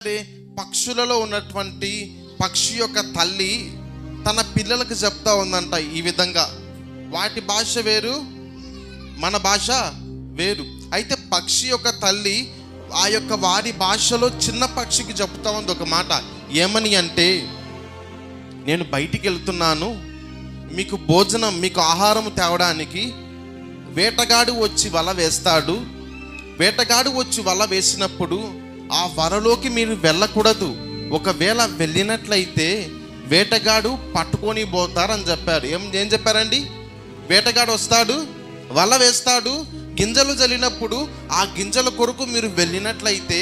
పక్షులలో ఉన్నటువంటి పక్షి యొక్క తల్లి తన పిల్లలకు చెప్తా ఉందంట ఈ విధంగా. వాటి భాష వేరు, మన భాష వేరు. అయితే పక్షి యొక్క తల్లి ఆ యొక్క వారి భాషలో చిన్న పక్షికి చెప్తా ఉంది ఒక మాట. ఏమని అంటే, నేను బయటికి వెళ్తున్నాను, మీకు భోజనం, మీకు ఆహారం తేవడానికి వేటగాడు వచ్చి వల వేస్తాడు. వేటగాడు వచ్చి వల వేసినప్పుడు ఆ వలలోకి మీరు వెళ్ళకూడదు. ఒకవేళ వెళ్ళినట్లయితే వేటగాడు పట్టుకొని పోతారని చెప్పారు. ఏం చెప్పారండి? వేటగాడు వస్తాడు, వల వేస్తాడు, గింజలు జల్లినప్పుడు ఆ గింజల కొరకు మీరు వెళ్ళినట్లయితే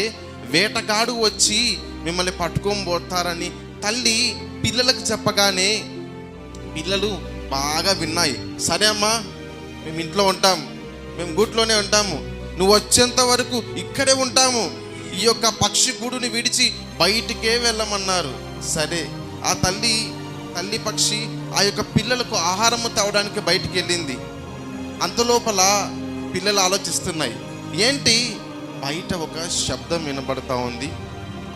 వేటగాడు వచ్చి మిమ్మల్ని పట్టుకొని పోతారని తల్లి పిల్లలకు చెప్పగానే పిల్లలు బాగా విన్నాయి. సరే అమ్మా, మేము ఇంట్లో ఉంటాం, మేము గూట్లోనే ఉంటాము, నువ్వు వచ్చేంత వరకు ఇక్కడే ఉంటాము, ఈ యొక్క పక్షి గూడుని విడిచి బయటికే వెళ్ళమన్నారు. సరే, ఆ తల్లి పక్షి ఆ యొక్క పిల్లలకు ఆహారము తేవడానికి బయటికి వెళ్ళింది. అంతలోపల పిల్లలు ఆలోచిస్తున్నాయి, ఏంటి బయట ఒక శబ్దం వినబడతా ఉంది,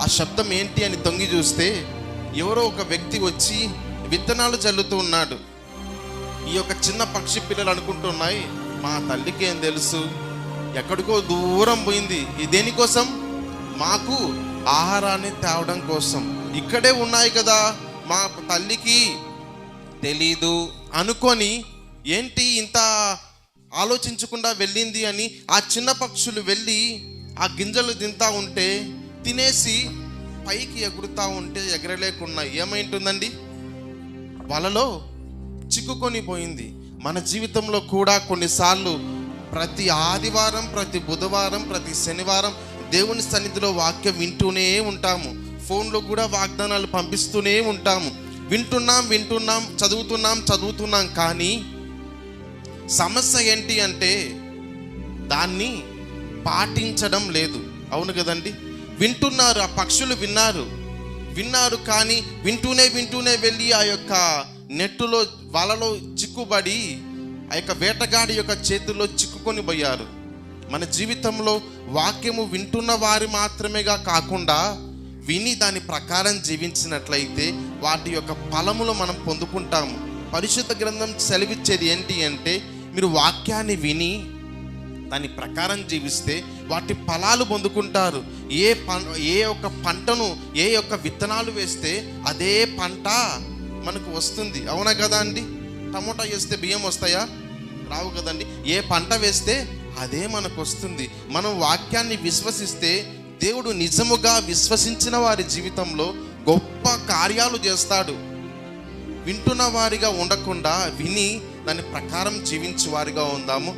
ఆ శబ్దం ఏంటి అని తొంగి చూస్తే ఎవరో ఒక వ్యక్తి వచ్చి విత్తనాలు చల్లుతూ ఉన్నాడు. ఈ యొక్క చిన్న పక్షి పిల్లలు అనుకుంటున్నాయి, మా తల్లికి ఏం తెలుసు, ఎక్కడికో దూరం పోయింది, దేనికోసం? మాకు ఆహారాన్ని తేవడం కోసం. ఇక్కడే ఉన్నాయి కదా, మా తల్లికి తెలీదు అనుకొని ఏంటి ఇంత ఆలోచించకుండా వెళ్ళింది అని ఆ చిన్న పక్షులు వెళ్ళి ఆ గింజలు తింటా ఉంటే తినేసి పైకి ఎగురుతూ ఉంటే ఎగరలేకున్నా ఏమైంటుందండి? వలలో చిక్కుకొని పోయింది. మన జీవితంలో కూడా కొన్నిసార్లు ప్రతి ఆదివారం, ప్రతి బుధవారం, ప్రతి శనివారం దేవుని సన్నిధిలో వాక్యం వింటూనే ఉంటాము. ఫోన్లో కూడా వాగ్దానాలు పంపిస్తూనే ఉంటాము. వింటున్నాం, చదువుతున్నాం. కానీ సమస్య ఏంటి అంటే దాన్ని పాటించడం లేదు. అవును కదండి? వింటున్నారు, ఆ పక్షులు విన్నారు కానీ వింటూనే వెళ్ళి ఆ యొక్క నెట్టులో వలలో చిక్కుబడి ఆ యొక్క వేటగాడి యొక్క చేతుల్లో చిక్కుకొని పోయారు. మన జీవితంలో వాక్యము వింటున్న వారి మాత్రమేగా కాకుండా విని దాని ప్రకారం జీవించినట్లయితే వాటి యొక్క ఫలములు మనం పొందుకుంటాము. పరిశుద్ధ గ్రంథం సెలవిచ్చేది ఏంటి అంటే, మీరు వాక్యాన్ని విని దాని ప్రకారం జీవిస్తే వాటి ఫలాలు పొందుకుంటారు. ఏ యొక్క పంటను, ఏ యొక్క విత్తనాలు వేస్తే అదే పంట మనకు వస్తుంది. అవునా కదా అండి? టమోటా వేస్తే బియ్యం వస్తాయా? రావు కదండి. ఏ పంట వేస్తే అదే మనకు వస్తుంది. మనం వాక్యాన్ని విశ్వసిస్తే దేవుడు నిజముగా విశ్వసించిన వారి జీవితంలో గొప్ప కార్యాలు చేస్తాడు. వింటున్న వారిగా ఉండకుండా విని దాని ప్రకారం జీవించే వారిగా ఉందాము.